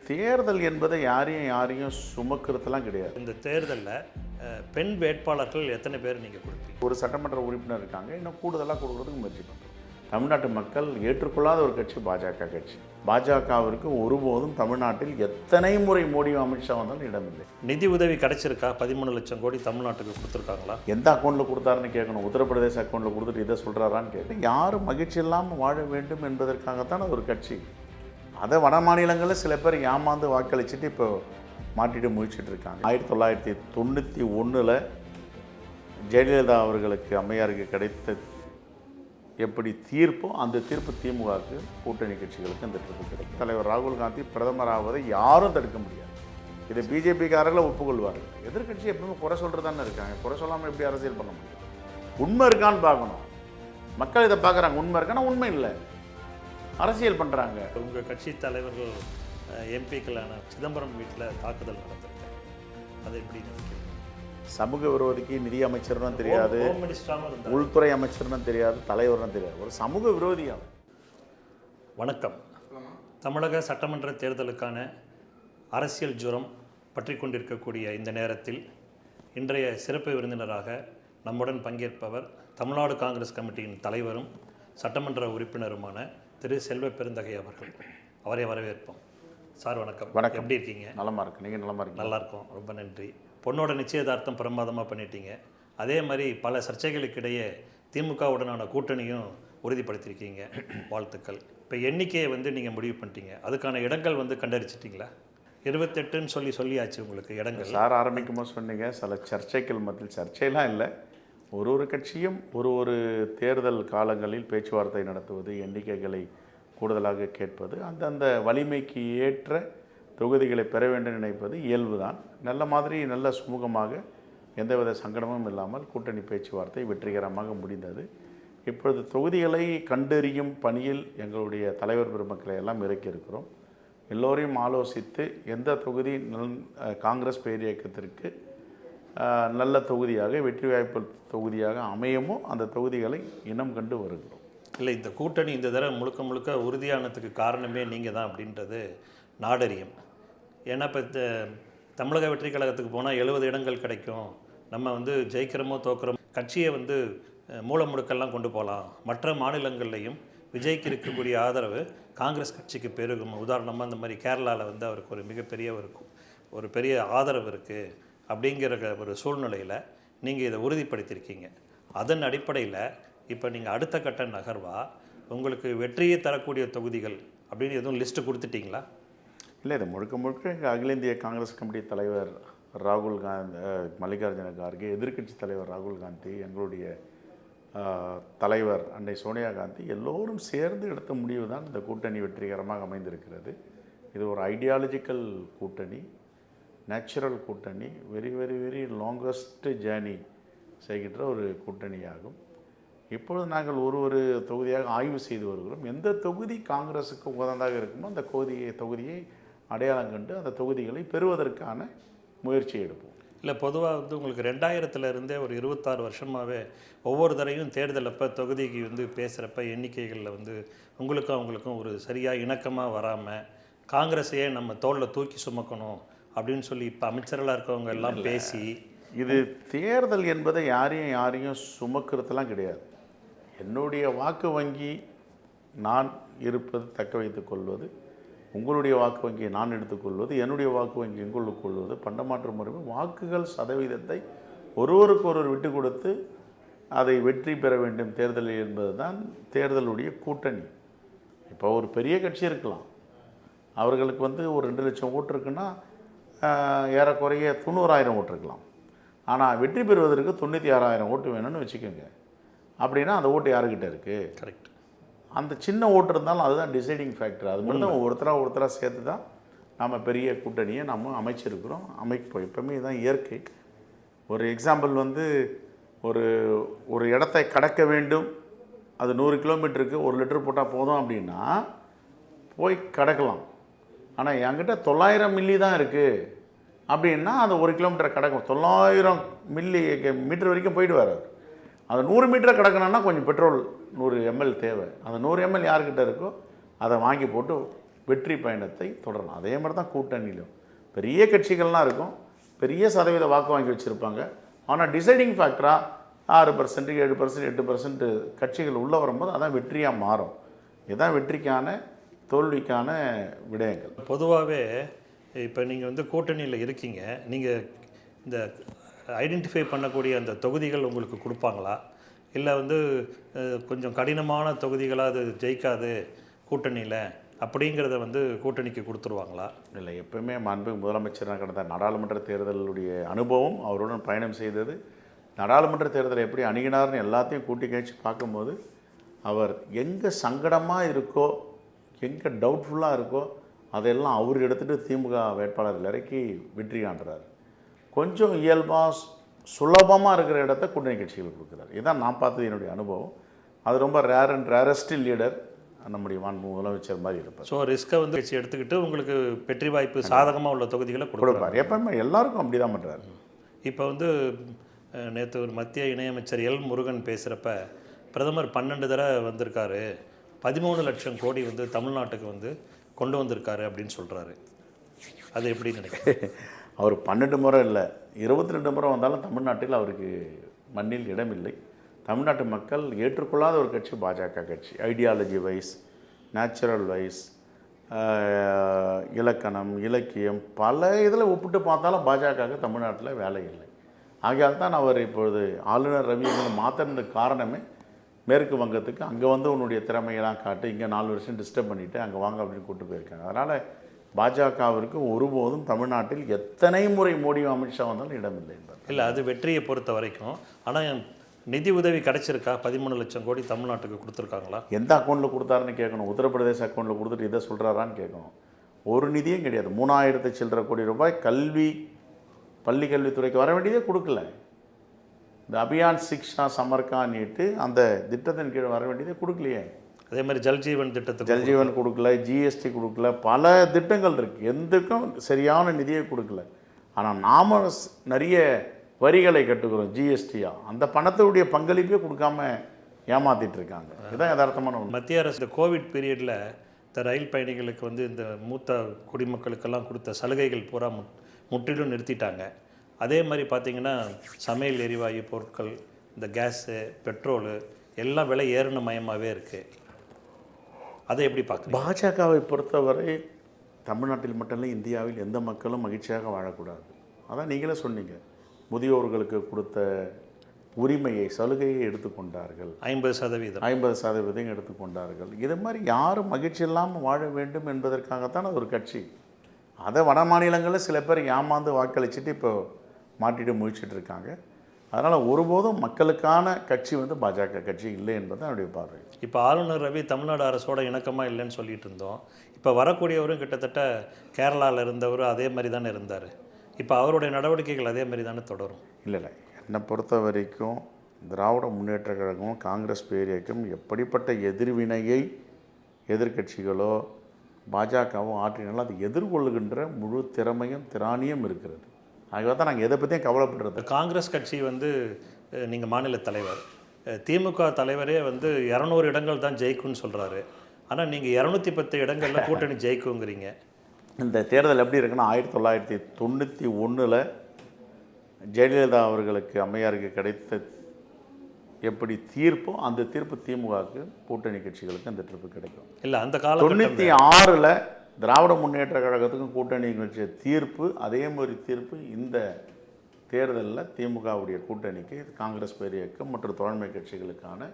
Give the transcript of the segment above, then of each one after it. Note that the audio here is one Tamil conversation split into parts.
தேர்தல் என்பதை யாரையும் சுமக்கிறதுலாம் கிடையாது. இந்த தேர்தலில் பெண் வேட்பாளர்கள் எத்தனை பேர் நீங்கள் கொடுப்பீங்க? ஒரு சட்டமன்ற உறுப்பினர் இருக்காங்க, இன்னும் கூடுதலாக கொடுக்குறதுக்கு முயற்சி பண்ணுறோம். தமிழ்நாட்டு மக்கள் ஏற்றுக்கொள்ளாத ஒரு கட்சி பாஜக கட்சி. பாஜகவிற்கு ஒருபோதும் தமிழ்நாட்டில் எத்தனை முறை மோடியும் அமித்ஷா வந்தாலும் இடமில்லை. நிதி உதவி கிடைச்சிருக்கா? 13 லட்சம் கோடி தமிழ்நாட்டுக்கு கொடுத்துருக்காங்களா? எந்த அக்கௌண்ட்டில் கொடுத்தாருன்னு கேட்கணும். உத்தரப்பிரதேச அக்கௌண்ட்டில் கொடுத்துட்டு இதை சொல்கிறாரான்னு கேட்கணும். யாரும் மகிழ்ச்சி இல்லாமல் வாழ வேண்டும் என்பதற்காகத்தான் அது ஒரு கட்சி. அதை வட மாநிலங்களில் சில பேர் ஏமாந்து வாக்களிச்சுட்டு இப்போ மாட்டிட்டு முயற்சிட்டு இருக்காங்க. 1991 ஜெயலலிதா அவர்களுக்கு அம்மையாருக்கு கிடைத்த எப்படி தீர்ப்போ அந்த தீர்ப்பு திமுகவுக்கு கூட்டணி கட்சிகளுக்கு அந்த தீர்ப்பு கிடைக்கும். தலைவர் ராகுல் காந்தி பிரதமர் ஆவதை யாரும் தடுக்க முடியாது. இதை பிஜேபிக்காரர்களை ஒப்புக்கொள்வார்கள். எதிர்கட்சி எப்பவுமே குறை சொல்கிறதானே இருக்காங்க. குறை சொல்லாமல் எப்படி அரசியல் பண்ண முடியும்? உண்மை இருக்கான்னு பார்க்கணும். மக்கள் இதை பார்க்குறாங்க. உண்மை இருக்கான்னா உண்மை இல்லை, அரசியல் பண்ணுறாங்க. உங்கள் கட்சி தலைவர்கள் எம்பிக்களான சிதம்பரம் வீட்டில் தாக்குதல் நடந்திருக்கு, அதை எப்படி நினைக்கிறீங்க? சமூக விரோதிக்கு நிதி அமைச்சர்னும் தெரியாது, ஹோம் மினிஸ்டராகவும் இருந்தார், உள்துறை அமைச்சர்னும் தெரியாது, தலைவர்னும் தெரியாது. ஒரு சமூக விரோதியாக. வணக்கம். தமிழக சட்டமன்ற தேர்தலுக்கான அரசியல் ஜுரம் பற்றி கொண்டிருக்கக்கூடிய இந்த நேரத்தில் இன்றைய சிறப்பு விருந்தினராக நம்முடன் பங்கேற்பவர் தமிழ்நாடு காங்கிரஸ் கமிட்டியின் தலைவரும் சட்டமன்ற உறுப்பினருமான திரு செல்வ பெருந்தகை அவர்கள். அவரை வரவேற்போம். சார் வணக்கம். வணக்கம். எப்படி இருக்கீங்க? நலமாக இருக்கு. நீங்கள் நலமாக இருக்கீங்க? நல்லா இருக்கும், ரொம்ப நன்றி. பொண்ணோட நிச்சயதார்த்தம் பிரமாதமாக பண்ணிட்டீங்க. அதே மாதிரி பல சர்ச்சைகளுக்கிடையே திமுகவுடனான கூட்டணியும் உறுதிப்படுத்தியிருக்கீங்க. வாழ்த்துக்கள். இப்போ எண்ணிக்கையை நீங்கள் முடிவு பண்ணிட்டீங்க, அதுக்கான இடங்கள் கண்டறிச்சிட்டிங்களா? 28ன்னு சொல்லியாச்சு உங்களுக்கு இடங்கள். சார் ஆரம்பிக்கும் போது சொன்னீங்க சில சர்ச்சைகள் மத்தியில். சர்ச்சையெல்லாம் இல்லை. ஒரு கட்சியும் ஒரு தேர்தல் காலங்களில் பேச்சுவார்த்தை நடத்துவது, எண்ணிக்கைகளை கூடுதலாக கேட்பது, அந்தந்த வலிமைக்கு ஏற்ற தொகுதிகளை பெற வேண்டும் நினைப்பது இயல்பு தான். நல்ல மாதிரி நல்ல சுமூகமாக எந்தவித சங்கடமும் இல்லாமல் கூட்டணி பேச்சுவார்த்தை வெற்றிகரமாக முடிந்தது. இப்பொழுது தொகுதிகளை கண்டறியும் பணியில் எங்களுடைய தலைவர் பெருமக்களை எல்லாம் இறக்கியிருக்கிறோம். எல்லோரையும் ஆலோசித்து எந்த தொகுதி காங்கிரஸ் பேரியக்கத்திற்கு நல்ல தொகுதியாக, வெற்றி வாய்ப்பு தொகுதியாக அமையுமோ அந்த தொகுதிகளை இனம் கண்டு வருகிறோம். இல்லை, இந்த கூட்டணி இந்த தடவை முழுக்க உறுதியானதுக்கு காரணமே நீங்கள் தான் அப்படின்றது நாடறியும். ஏன்னா இப்போ தமிழக வெற்றி கழகத்துக்கு போனால் 70 இடங்கள் கிடைக்கும், நம்ம ஜெயிக்கிறோமோ தோக்கிறோமோ, கட்சியை மூல முடுக்கெல்லாம் கொண்டு போகலாம், மற்ற மாநிலங்கள்லையும் விஜய்க்கு இருக்கக்கூடிய ஆதரவு காங்கிரஸ் கட்சிக்கு பெருகும். உதாரணமாக இந்த மாதிரி கேரளாவில் அவருக்கு ஒரு மிகப்பெரிய ஒரு பெரிய ஆதரவு இருக்குது. அப்படிங்கிற ஒரு சூழ்நிலையில் நீங்கள் இதை உறுதிப்படுத்தியிருக்கீங்க. அதன் அடிப்படையில் இப்போ நீங்கள் அடுத்த கட்ட நகர்வாக உங்களுக்கு வெற்றியை தரக்கூடிய தொகுதிகள் அப்படின்னு எதுவும் லிஸ்ட்டு கொடுத்துட்டிங்களா? இல்லை, இது முழுக்க எங்கள் அகில இந்திய காங்கிரஸ் கமிட்டி தலைவர் ராகுல் காந்தி, மல்லிகார்ஜுன கார்கே, எதிர்க்கட்சி தலைவர் ராகுல் காந்தி, எங்களுடைய தலைவர் அன்னை சோனியா காந்தி எல்லோரும் சேர்ந்து எடுத்த முடிவு தான் இந்த கூட்டணி வெற்றிகரமாக அமைந்திருக்கிறது. இது ஒரு ஐடியாலஜிக்கல் கூட்டணி, நேச்சுரல் கூட்டணி, very very very longest journey செய்கின்ற ஒரு கூட்டணியாகும். இப்பொழுது நாங்கள் ஒரு தொகுதியாக ஆய்வு செய்து வருகிறோம். எந்த தொகுதி காங்கிரஸுக்கு உகந்ததாக இருக்குமோ அந்த தொகுதியை அடையாளம் கண்டு அந்த தொகுதிகளை பெறுவதற்கான முயற்சி எடுப்போம். இல்லை, பொதுவாக உங்களுக்கு 2000 ஒரு 26 வருஷமாகவே ஒவ்வொரு தடையும் தேர்தல் அப்போ தொகுதிக்கு பேசுகிறப்ப எண்ணிக்கைகளில் உங்களுக்கும் அவங்களுக்கும் ஒரு சரியாக இணக்கமாக வராமல் காங்கிரஸையே நம்ம தோளில் தூக்கி சுமக்கணும் அப்படின்னு சொல்லி இப்போ அமைச்சர்களாக இருக்கவங்க எல்லாம் பேசி, இது தேர்தல் என்பதை யாரையும் சுமக்கிறதுலாம் கிடையாது. என்னுடைய வாக்கு வங்கி நான் இருப்பது தக்க வைத்துக் கொள்வது, உங்களுடைய வாக்கு வங்கியை நான் எடுத்துக்கொள்வது, என்னுடைய வாக்கு வங்கி எங்களுக்கு கொள்வது, பண்டமாற்று முறைமை வாக்குகள் சதவீதத்தை ஒருவருக்கொருவர் விட்டு கொடுத்து அதை வெற்றி பெற வேண்டும் தேர்தலில் என்பது தான் தேர்தலுடைய கூட்டணி. இப்போ ஒரு பெரிய கட்சி இருக்கலாம், அவர்களுக்கு ஒரு 2 லட்சம் ஓட்டு இருக்குன்னா ஏறக்குறைய 90,000 ஓட்டு இருக்கலாம். ஆனால் வெற்றி பெறுவதற்கு 96,000 ஓட்டு வேணும்னு வச்சுக்கோங்க. அப்படின்னா அந்த ஓட்டு யாருக்கிட்ட இருக்குது? கரெக்ட். அந்த சின்ன ஓட்டு இருந்தாலும் அதுதான் டிசைடிங் ஃபேக்டர். அது மட்டும் தான் ஒருத்தராக சேர்த்து தான் நம்ம பெரிய கூட்டணியை நம்ம அமைச்சிருக்கிறோம், அமைப்போம். எப்போவுமே இதுதான் இயற்கை. ஒரு எக்ஸாம்பிள் ஒரு இடத்தை கடக்க வேண்டும், அது 100 கிலோமீட்டருக்கு 1 லிட்டர் போட்டால் போதும் அப்படின்னா போய் கடக்கலாம். ஆனால் என்கிட்ட 900 மில்லி தான் இருக்குது அப்படின்னா அந்த 1 கிலோமீட்டரை கடக்கும். 900 மீட்டர் வரைக்கும் போயிடுவார். அது 100 மீட்டரை கடக்கணும்னா கொஞ்சம் பெட்ரோல் 100 ml தேவை. அந்த 100 ml யார்கிட்ட இருக்கோ அதை வாங்கி போட்டு வெற்றி பயணத்தை தொடரணும். அதே மாதிரி தான் கூட்டணியிலும் பெரிய கட்சிகள்லாம் இருக்கும், பெரிய சதவீத வாக்கு வாங்கி வச்சுருப்பாங்க. ஆனால் டிசைடிங் ஃபேக்டராக 6%, 7%, 8% கட்சிகள் உள்ளே வரும்போது அதான் வெற்றியாக மாறும். இதுதான் வெற்றிக்கான தோல்விக்கான விடயங்கள். பொதுவாகவே இப்போ நீங்கள் வந்து கூட்டணியில் இருக்கீங்க, நீங்கள் இந்த ஐடென்டிஃபை பண்ணக்கூடிய அந்த தொகுதிகள் உங்களுக்கு கொடுப்பாங்களா, இல்லை வந்து கொஞ்சம் கடினமான தொகுதிகளாக அது ஜெயிக்காது கூட்டணியில் அப்படிங்கிறத வந்து கூட்டணிக்கு கொடுத்துருவாங்களா? இல்லை, எப்பவுமே மாண்புமிகு முதலமைச்சராக கடந்த நாடாளுமன்ற தேர்தலுடைய அனுபவம், அவருடன் பயணம் செய்தது, நாடாளுமன்ற தேர்தலை எப்படி அணுகினார்னு எல்லாத்தையும் கூட்டி கழிச்சு பார்க்கும்போது அவர் எங்கே சங்கடமாக இருக்கோ, எங்கே டவுட்ஃபுல்லாக இருக்கோ அதெல்லாம் அவர் எடுத்துகிட்டு திமுக வேட்பாளர் இறக்கி வெற்றி காண்றார். கொஞ்சம் இயல்பாக சுலபமாக இருக்கிற இடத்த கூட்டணி கட்சிகள் கொடுக்குறாரு. இதுதான் நான் பார்த்தது என்னுடைய அனுபவம். அது ரொம்ப ரேர் அண்ட் ரேரஸ்ட் லீடர் நம்முடைய முதலமைச்சர் மாதிரி இருப்பார். ஸோ ரிஸ்க்கை வந்து கட்சி எடுத்துக்கிட்டு உங்களுக்கு வெற்றி வாய்ப்பு சாதகமாக உள்ள தொகுதிகளை கொடுப்பார். எப்பவுமே எல்லாருக்கும் அப்படி தான் பண்ணுறாரு. இப்போ வந்து நேற்று ஒரு மத்திய இணையமைச்சர் எல் முருகன் பேசுகிறப்ப பிரதமர் 12 தடவை வந்திருக்காரு, 13 லட்சம் கோடி வந்து தமிழ்நாட்டுக்கு வந்து கொண்டு வந்திருக்காரு அப்படின்னு சொல்கிறாரு. அது எப்படி நினைக்கிறேன்? அவர் 12 முறை இல்லை, 22 முறை வந்தாலும் தமிழ்நாட்டில் அவருக்கு மண்ணில் இடமில்லை. தமிழ்நாட்டு மக்கள் ஏற்றுக்கொள்ளாத ஒரு கட்சி பாஜக கட்சி. ஐடியாலஜி வைஸ், நேச்சுரல் வைஸ், இலக்கணம், இலக்கியம், பல இதில் ஒப்பிட்டு பார்த்தாலும் பாஜகவுக்கு தமிழ்நாட்டில் வேலை இல்லை. ஆகையால் தான் அவர் இப்பொழுது ஆளுநர் ரவியை மாற்றின காரணமே மேற்கு வங்கத்துக்கு அங்கே வந்து உன்னுடைய திறமையெல்லாம் காட்டு, இங்கே 4 வருஷம் டிஸ்டர்ப் பண்ணிவிட்டு அங்கே வாங்க அப்படின்னு கூப்பிட்டு போயிருக்காங்க. அதனால் பாஜகவிற்கு ஒருபோதும் தமிழ்நாட்டில் எத்தனை முறை மோடியும் அமித்ஷா வந்தாலும் இடமில்லை என்பது இல்லை. அது வெற்றியை பொறுத்த வரைக்கும். ஆனால் நிதி உதவி கிடைச்சிருக்கா? 13 லட்சம் கோடி தமிழ்நாட்டுக்கு கொடுத்துருக்காங்களா? எந்த அக்கௌண்ட்டில் கொடுத்தாருன்னு கேட்கணும். உத்தரப்பிரதேச அக்கௌண்ட்டில் கொடுத்துட்டு இதை சொல்கிறாரான்னு கேட்கணும். ஒரு நிதியும் கிடையாது. 3000 சில்லரை கோடி ரூபாய் கல்வி, பள்ளி கல்வித்துறைக்கு வர வேண்டியதே கொடுக்கல. இந்த அபியான் சிக்ஷா சமர்கான்ட்டு அந்த திட்டத்தின் கீழே வர வேண்டியதே கொடுக்கலையே. அதே மாதிரி ஜல்ஜீவன் திட்டத்துக்கு ஜல்ஜீவன் கொடுக்கல, ஜிஎஸ்டி கொடுக்கல, பல திட்டங்கள் இருக்குது, எதுக்கும் சரியான நிதியை கொடுக்கல. ஆனால் நாம் நிறைய வரிகளை கட்டுக்கிறோம் ஜிஎஸ்டியாக, அந்த பணத்துடைய பங்களிப்பே கொடுக்காம ஏமாற்றிட்டு இருக்காங்க. இதுதான் யதார்த்தமான ஒன்று. மத்திய அரசு இந்த கோவிட் பீரியடில் இந்த ரயில் பயணிகளுக்கு வந்து இந்த மூத்த குடிமக்களுக்கெல்லாம் கொடுத்த சலுகைகள் பூரா முற்றிலும் நிறுத்திட்டாங்க. அதே மாதிரி பார்த்திங்கன்னா சமையல் எரிவாயு பொருட்கள், இந்த கேஸு, பெட்ரோலு எல்லாம் விலை ஏறின மயமாகவே இருக்குது. அதை எப்படி பார்க்குறீங்க? பாஜகவை பொறுத்தவரை தமிழ்நாட்டில் மட்டும் இல்லை, இந்தியாவில் எந்த மக்களும் மகிழ்ச்சியாக வாழக்கூடாது. அதான் நீங்களே சொன்னீங்க, முதியோர்களுக்கு கொடுத்த உரிமையை, சலுகையை எடுத்துக்கொண்டார்கள். 50% எடுத்துக்கொண்டார்கள். இது மாதிரி யாரும் மகிழ்ச்சி இல்லாமல் வாழ வேண்டும் என்பதற்காகத்தான் அது ஒரு கட்சி. அதை வட மாநிலங்களில் சில பேர் ஏமாந்து வாக்களிச்சுட்டு இப்போ மாட்டிட்டு முழிச்சிட்டு இருக்காங்க. அதனால் ஒருபோதும் மக்களுக்கான கட்சி வந்து பாஜக கட்சி இல்லை என்பது என்னுடைய பார்வை. இப்போ ஆளுநர் ரவி தமிழ்நாடு அரசோட இணக்கமாக இல்லைன்னு சொல்லிட்டு இருந்தோம். இப்போ வரக்கூடியவரும் கிட்டத்தட்ட கேரளாவில் இருந்தவர் அதே மாதிரி தானே இருந்தார். இப்போ அவருடைய நடவடிக்கைகள் அதே மாதிரி தானே தொடரும்? இல்லை, என்னை பொறுத்த வரைக்கும் திராவிட முன்னேற்ற கழகமும் காங்கிரஸ் பேரியக்கம் எப்படிப்பட்ட எதிர்வினையை எதிர்கட்சிகளோ பாஜகவும் ஆற்றினாலும் அது எதிர்கொள்ளுகின்ற முழு திறமையும் திராணியும் இருக்கிறது. ஆகவே தான் நாங்கள் எதை பற்றியும் கவலைப்படுறது. காங்கிரஸ் கட்சி வந்து நீங்கள் மாநில தலைவர், திமுக தலைவரே வந்து 200 இடங்கள் தான் ஜெயிக்கும்னு சொல்கிறாரு. ஆனால் நீங்கள் 210 இடங்களில் கூட்டணி ஜெயிக்குங்கிறீங்க. இந்த தேர்தல் எப்படி இருக்குன்னா, 1991 ஜெயலலிதா அவர்களுக்கு, அம்மையாருக்கு கிடைத்த எப்படி தீர்ப்போ அந்த தீர்ப்பு திமுகவுக்கு, கூட்டணி கட்சிகளுக்கு அந்த தீர்ப்பு கிடைக்கும். இல்லை, அந்த காலம் 96 திராவிட முன்னேற்ற கழகத்துக்கும் கூட்டணி கட்சி தீர்ப்பு, அதே மாதிரி தீர்ப்பு இந்த தேர்தலில் திமுகவுடைய கூட்டணிக்கு, காங்கிரஸ் பேரியக்கம் மற்றும் தோழமை கட்சிகளுக்கான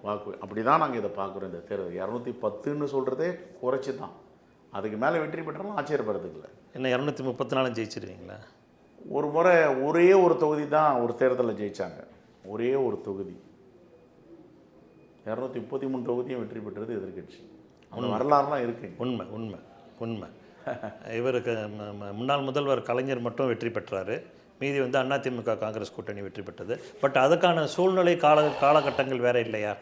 வாக்கு. அப்படி தான் நாங்கள் இதை பார்க்குறோம். இந்த தேர்தல் 210ன்னு சொல்கிறதே குறைச்சி தான். அதுக்கு மேலே வெற்றி பெற்றாலும் ஆச்சரியப்படுறதுக்கு இல்லை. என்ன 234 ஜெயிச்சிருவீங்களா? ஒரு முறை ஒரே ஒரு தொகுதி தான் ஒரு தேர்தலில் ஜெயித்தாங்க. ஒரே ஒரு தொகுதி. 233 தொகுதியும் வெற்றி பெற்றது எதிர்கட்சி. அவங்க வரலாறுலாம் இருக்குது. உண்மை உண்மை உண்மை. இவருக்கு முன்னாள் முதல்வர் கலைஞர் மட்டும் வெற்றி பெற்றார். மீதி வந்து அதிமுக காங்கிரஸ் கூட்டணி வெற்றி பெற்றது. பட் அதுக்கான சூழ்நிலை காலகட்டங்கள் வேறு இல்லையா?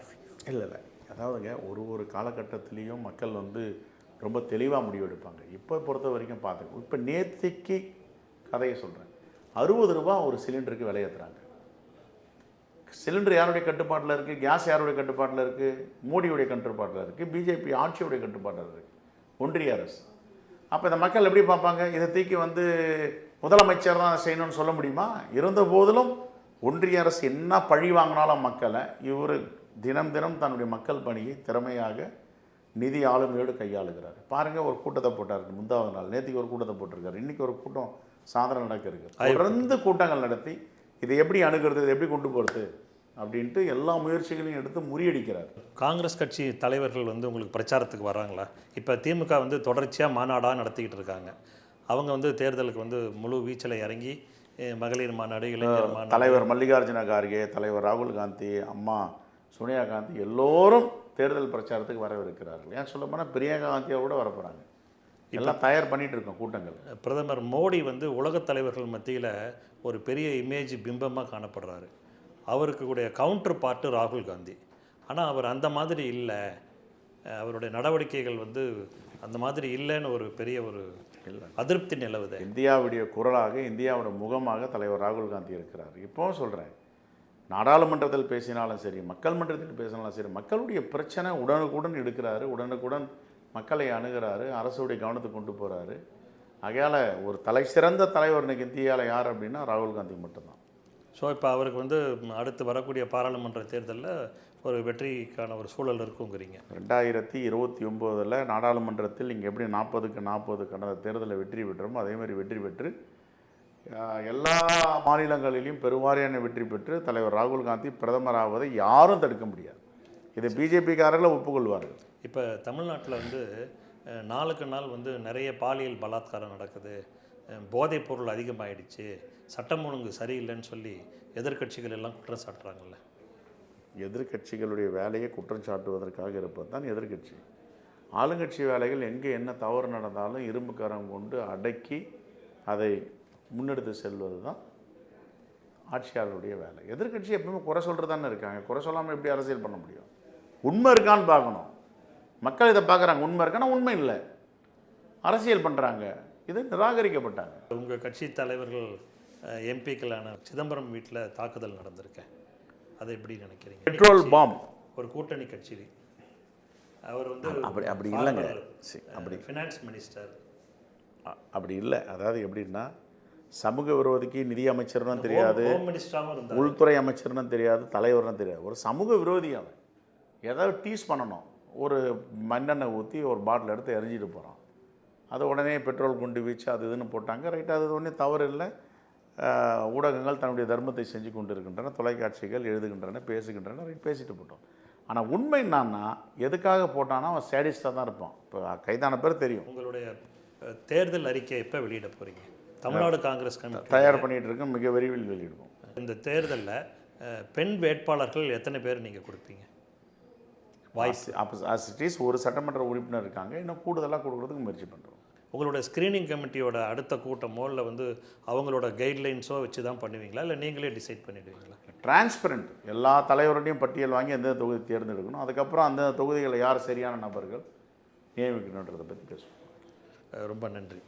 இல்லை, அதாவதுங்க, ஒரு காலகட்டத்திலையும் மக்கள் வந்து ரொம்ப தெளிவாக முடிவெடுப்பாங்க. இப்போ பொறுத்த வரைக்கும் பார்த்துக்கோ, இப்போ நேற்றுக்கு கதையை சொல்கிறேன். 60 ரூபா ஒரு சிலிண்டருக்கு விலையேற்றுறாங்க. சிலிண்டர் யாருடைய கட்டுப்பாட்டில் இருக்குது? கேஸ் யாருடைய கட்டுப்பாட்டில் இருக்குது? மோடியுடைய கட்டுப்பாட்டில் இருக்குது. பிஜேபி ஆட்சியுடைய கட்டுப்பாட்டில் இருக்குது. ஒன்றிய அரசு. அப்போ இந்த மக்கள் எப்படி பார்ப்பாங்க? இதை தூக்கி வந்து முதலமைச்சர் தான் செய்யணும்னு சொல்ல முடியுமா? இருந்த போதிலும் ஒன்றிய அரசு என்ன பழி வாங்கினாலும் மக்களை, இவர் தினம் தினம் தன்னுடைய மக்கள் பணியை திறமையாக நிதி ஆளுமையோடு கையாளுகிறார். பாருங்கள், ஒரு கூட்டத்தை போட்டார் முந்தாவது நாள், நேற்றுக்கு ஒரு கூட்டத்தை போட்டிருக்காரு, இன்றைக்கி ஒரு கூட்டம் சாயந்தரம் நடக்க இருக்கு. தொடர்ந்து கூட்டங்கள் நடத்தி இதை எப்படி அணுகிறது, இதை எப்படி கொண்டு போகிறது அப்படின்ட்டு எல்லா முயற்சிகளையும் எடுத்து முறியடிக்கிறார். காங்கிரஸ் கட்சி தலைவர்கள் வந்து உங்களுக்கு பிரச்சாரத்துக்கு வராங்களா? இப்போ திமுக வந்து தொடர்ச்சியாக மாநாடாக நடத்திக்கிட்டு இருக்காங்க. அவங்க வந்து தேர்தலுக்கு வந்து முழு வீச்சில் இறங்கி மகளிர் மாநாடு, இளைஞர் மாநாடு, தலைவர் மல்லிகார்ஜுன கார்கே, தலைவர் ராகுல் காந்தி, அம்மா சோனியா காந்தி எல்லோரும் தேர்தல் பிரச்சாரத்துக்கு வரவிருக்கிறார்கள். ஏன் சொல்ல போனால் பிரியங்கா காந்தியோட வர போகிறாங்க. எல்லாம் தயார் பண்ணிகிட்டு இருக்கோம் கூட்டங்கள். பிரதமர் மோடி வந்து உலகத் தலைவர்கள் மத்தியில் ஒரு பெரிய இமேஜ் பிம்பமாக காணப்படுறாரு. அவருக்கு கூடிய கவுண்டர் பார்ட்டு ராகுல் காந்தி. ஆனால் அவர் அந்த மாதிரி இல்லை, அவருடைய நடவடிக்கைகள் வந்து அந்த மாதிரி இல்லைன்னு ஒரு பெரிய ஒரு அதிருப்தி நிலவுது. இந்தியாவுடைய குரலாக, இந்தியாவோட முகமாக தலைவர் ராகுல் காந்தி இருக்கிறார். இப்போவும் சொல்கிறேன், நாடாளுமன்றத்தில் பேசினாலும் சரி, மக்கள் மன்றத்தில் பேசினாலும் சரி, மக்களுடைய பிரச்சனை உடனுக்குடன் எடுக்கிறாரு, உடனுக்குடன் மக்களை அணுகிறாரு, அரசுடைய கவனத்துக்கு கொண்டு போகிறாரு. ஆகையால் ஒரு தலை சிறந்த தலைவர் இன்றைக்கி இந்தியாவில் யார் அப்படின்னா ராகுல் காந்தி மட்டும்தான். ஸோ இப்போ அவருக்கு வந்து அடுத்து வரக்கூடிய பாராளுமன்ற தேர்தலில் ஒரு வெற்றிக்கான ஒரு சூழல் இருக்குங்கிறீங்க. 2029 நாடாளுமன்றத்தில் இங்கே எப்படி 40க்கு 40 கடந்த தேர்தலில் வெற்றி பெற்றோமோ அதே மாதிரி வெற்றி பெற்று எல்லா மாநிலங்களிலும் பெருவாரியான வெற்றி பெற்று தலைவர் ராகுல் காந்தி பிரதமராவதை யாரும் தடுக்க முடியாது. இதை பிஜேபிக்காரர்களை ஒப்புக்கொள்வார்கள். இப்போ தமிழ்நாட்டில் வந்து நாளுக்கு நாள் வந்து நிறைய பாலியல் பலாத்காரம் நடக்குது, போதைப் பொருள் அதிகமாகிடுச்சு, சட்டம் ஒழுங்கு சரியில்லைன்னு சொல்லி எதிர்க்கட்சிகள் எல்லாம் குற்றம் சாட்டுறாங்கல்ல. எதிர்க்கட்சிகளுடைய வேலையை குற்றம் சாட்டுவதற்காக இருப்பது தான் எதிர்க்கட்சி. ஆளுங்கட்சி வேலைகள் எங்கே என்ன தவறு நடந்தாலும் இரும்புக்கரம் கொண்டு அடக்கி அதை முன்னெடுத்து செல்வது தான் ஆட்சியாளருடைய வேலை. எதிர்க்கட்சி எப்பவுமே குறை சொல்கிறது தானே இருக்காங்க. குறை சொல்லாமல் எப்படி அரசியல் பண்ண முடியும்? உண்மை இருக்கான்னு பார்க்கணும். மக்கள் இதை பார்க்குறாங்க, உண்மை இருக்கான்னா உண்மை இல்லை, அரசியல் பண்ணுறாங்க, இது நிராகரிக்கப்பட்டாங்க. உங்கள் கட்சி தலைவர்கள் எம்பிக்களான சிதம்பரம் வீட்டில் தாக்குதல் நடந்திருக்கேன், அதை எப்படி நினைக்கிறீங்க? Petrol bomb. ஒரு கூட்டணி கட்சி, அவர் வந்து அப்படி இல்லைங்க, அப்படி ஃபினான்ஸ் மினிஸ்டர் அப்படி இல்லை. அதாவது எப்படின்னா, சமூக விரோதிக்கு நிதி அமைச்சர்னு தெரியாது, உள்துறை அமைச்சர்னு தெரியாது, தலைவர்னு தெரியாது, ஒரு சமூக விரோதி. அவன் ஏதாவது டீஸ் பண்ணணும், ஒரு மண்ணெண்ணெய் ஊற்றி ஒரு பாட்டில் எடுத்து எரிஞ்சிட்டு போகிறான், அது உடனே பெட்ரோல் குண்டு வீச்சு அது இதுன்னு போட்டாங்க. ரைட்டு, அது ஒன்றும் தவறு இல்லை. ஊடகங்கள் தன்னுடைய தர்மத்தை செஞ்சு கொண்டு இருக்கின்றன, தொலைக்காட்சிகள் எழுதுகின்றன, பேசுகின்றன, ரைட், பேசிட்டு போட்டோம். ஆனால் உண்மை என்னன்னா, எதுக்காக போட்டான்னா அவன் சேடிஸ்டாக தான் இருப்பான். இப்போ கைதான பேர் தெரியும். உங்களுடைய தேர்தல் அறிக்கையை எப்போ வெளியிட போகிறீங்க? தமிழ்நாடு காங்கிரஸ் கமிட்டி தயார் பண்ணிகிட்டு இருக்கோம், மிக விரைவில் வெளியிடுவோம். இந்த தேர்தலில் பெண் வேட்பாளர்கள் எத்தனை பேர் நீங்கள் கொடுப்பீங்க? வாய்ஸ் ஆசிட்டிஸ் ஒரு சட்டமன்ற உறுப்பினர் இருக்காங்க, இன்னும் கூடுதலாக கொடுக்குறதுக்கு முயற்சி பண்ணுறோம். உங்களோட ஸ்க்ரீனிங் கமிட்டியோட அடுத்த கூட்டமோ இல்லை வந்து அவங்களோட கைட்லைன்ஸோ வச்சு தான் பண்ணுவீங்களா, இல்லை நீங்களே டிசைட் பண்ணிடுவீங்களா? டிரான்ஸ்பரண்ட், எல்லா தலைவருடையும் பட்டியல் வாங்கி எந்த தொகுதி தேர்ந்தெடுக்கணும், அதுக்கப்புறம் அந்த தொகுதிகளை யார் சரியான நபர்கள் நியமிக்கணுன்றதை பற்றி பேசுவோம். ரொம்ப நன்றி.